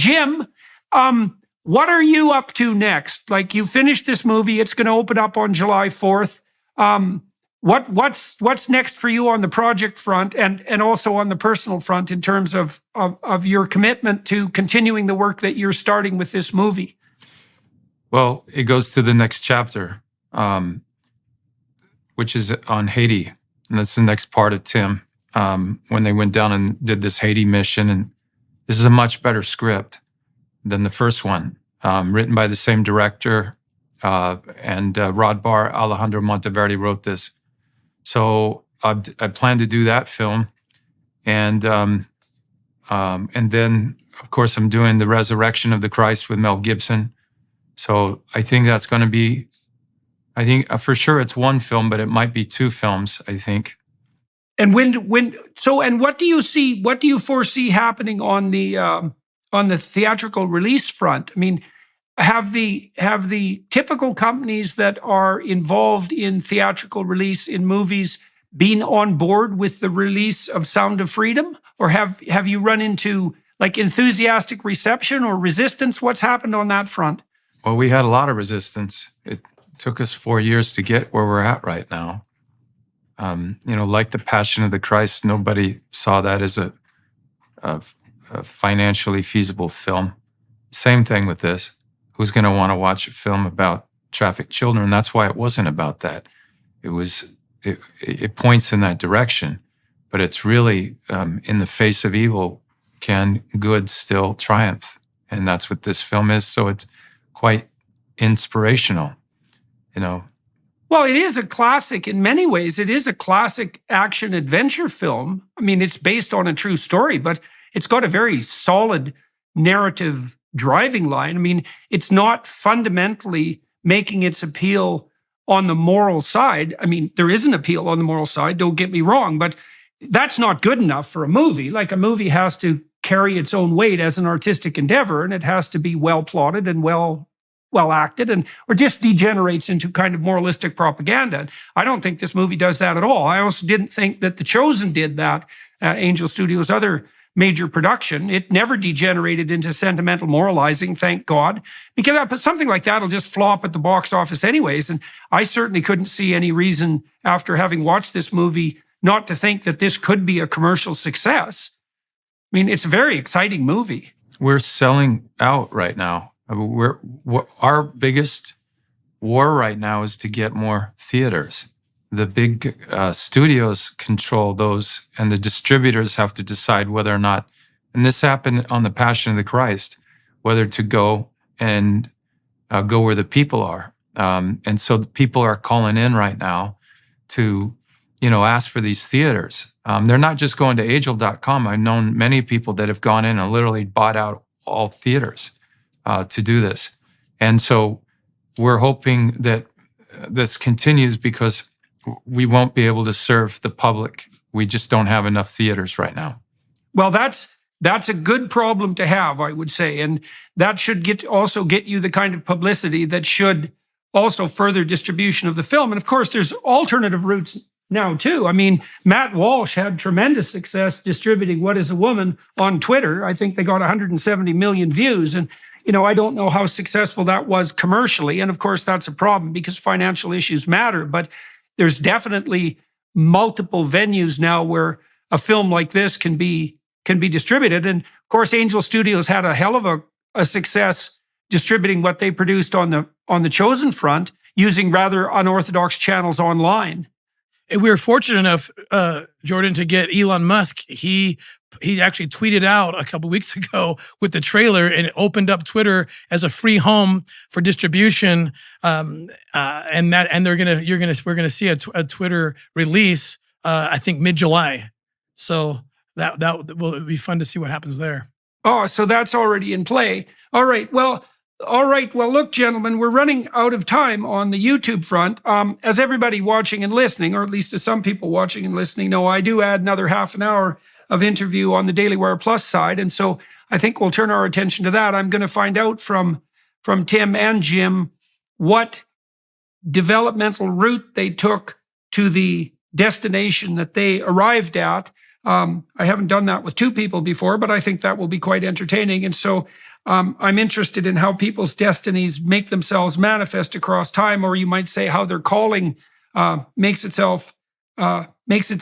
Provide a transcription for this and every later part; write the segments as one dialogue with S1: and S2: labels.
S1: Jim, what are you up to next? Like, you finished this movie, it's going to open up on July 4th. What's next for you on the project front and also on the personal front in terms of your commitment to continuing the work that you're starting with this movie?
S2: Well, it goes to the next chapter, which is on Haiti. And that's the next part of Tim, when they went down and did this Haiti mission. And this is a much better script than the first one, written by the same director. And Rod Barr, Alejandro Monteverde wrote this. So I plan to do that film. And then, of course, I'm doing The Resurrection of the Christ with Mel Gibson. So I think that's going to be, I think for sure it's one film, but it might be two films, I think.
S1: And what do you foresee happening on the theatrical release front? I mean, have the typical companies that are involved in theatrical release in movies been on board with the release of Sound of Freedom? Or have you run into like enthusiastic reception or resistance? What's happened on that front?
S2: Well, we had a lot of resistance. It took us 4 years to get where we're at right now. Like The Passion of the Christ, nobody saw that as a financially feasible film. Same thing with this. Who's going to want to watch a film about trafficked children? That's why it wasn't about that. It points in that direction, but it's really in the face of evil, can good still triumph? And that's what this film is. So it's quite inspirational,
S1: Well, it is a classic in many ways. It is a classic action adventure film. I mean, it's based on a true story, but it's got a very solid narrative driving line. I mean, it's not fundamentally making its appeal on the moral side. I mean, there is an appeal on the moral side, don't get me wrong, but that's not good enough for a movie. Like, a movie has to carry its own weight as an artistic endeavor, and it has to be well plotted and well acted, or just degenerates into kind of moralistic propaganda. I don't think this movie does that at all. I also didn't think that The Chosen did that, Angel Studios' other major production. It never degenerated into sentimental moralizing, thank God, because something like that will just flop at the box office anyways. And I certainly couldn't see any reason, after having watched this movie, not to think that this could be a commercial success. I mean, it's a very exciting movie.
S2: We're selling out right now. Our biggest war right now is to get more theaters. The big studios control those, and the distributors have to decide whether or not, and this happened on The Passion of the Christ, whether to go and go where the people are. And so the people are calling in right now to, ask for these theaters. They're not just going to angel.com. I've known many people that have gone in and literally bought out all theaters to do this. And so we're hoping that this continues, because we won't be able to serve the public. We just don't have enough theaters right now.
S1: Well, that's a good problem to have, I would say. And that should also get you the kind of publicity that should also further distribution of the film. And of course, there's alternative routes now too. I mean, Matt Walsh had tremendous success distributing What is a Woman on Twitter. I think they got 170 million views. And I don't know how successful that was commercially. And of course, that's a problem because financial issues matter. But there's definitely multiple venues now where a film like this can be distributed. And of course, Angel Studios had a hell of a success distributing what they produced on the Chosen front using rather unorthodox channels online.
S3: We were fortunate enough, Jordan, to get Elon Musk. He actually tweeted out a couple weeks ago with the trailer, and it opened up Twitter as a free home for distribution. And we're gonna see a Twitter release, I think mid-July. So that will be fun to see what happens there.
S1: Oh, so that's already in play. All right. Well, look, gentlemen, we're running out of time on the YouTube front. As everybody watching and listening, or at least as some people watching and listening know, I do add another half an hour of interview on the Daily Wire Plus side. And so I think we'll turn our attention to that. I'm going to find out from Tim and Jim what developmental route they took to the destination that they arrived at. I haven't done that with two people before, but I think that will be quite entertaining. And so I'm interested in how people's destinies make themselves manifest across time, or you might say how their calling makes its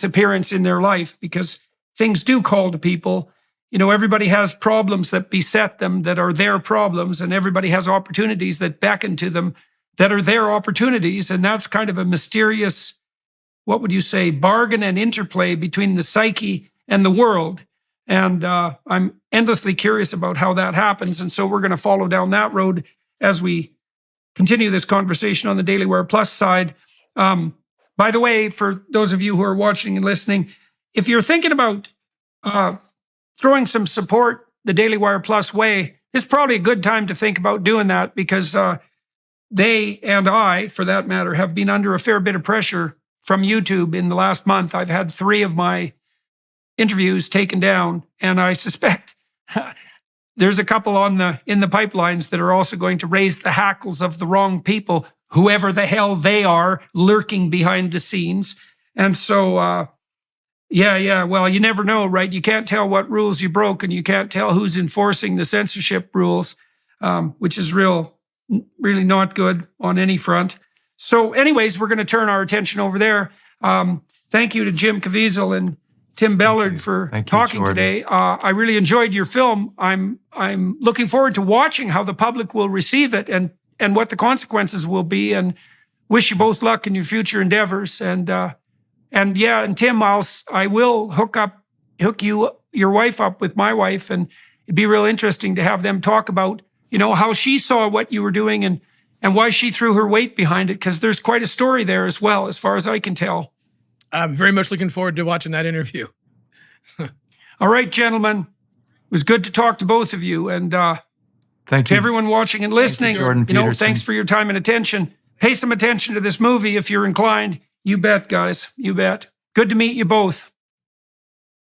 S1: appearance in their life, because things do call to people. You know, everybody has problems that beset them that are their problems, and everybody has opportunities that beckon to them that are their opportunities. And that's kind of a mysterious, what would you say, bargain and interplay between the psyche and the world. And I'm endlessly curious about how that happens. And so we're going to follow down that road as we continue this conversation on the Daily Wire Plus side. By the way, for those of you who are watching and listening, if you're thinking about throwing some support the Daily Wire Plus way, this is probably a good time to think about doing that, because they and I, for that matter, have been under a fair bit of pressure from YouTube in the last month. I've had 3 of my interviews taken down, and I suspect there's a couple in the pipelines that are also going to raise the hackles of the wrong people, whoever the hell they are, lurking behind the scenes. And so, well, you never know, right? You can't tell what rules you broke, and you can't tell who's enforcing the censorship rules, which is really not good on any front. So anyways, we're going to turn our attention over there. Thank you to Jim Caviezel and Tim Ballard for talking today. I really enjoyed your film. I'm looking forward to watching how the public will receive it and what the consequences will be, and wish you both luck in your future endeavors. And Tim, I will hook your wife up with my wife, and it'd be real interesting to have them talk about, you know, how she saw what you were doing and why she threw her weight behind it, because there's quite a story there as well, as far as I can tell.
S3: I'm very much looking forward to watching that interview.
S1: All right, gentlemen. It was good to talk to both of you. And
S2: thank
S1: to
S2: you,
S1: everyone watching and listening,
S2: Jordan Peterson.
S1: Thanks for your time and attention. Pay some attention to this movie if you're inclined. You bet, guys. You bet. Good to meet you both.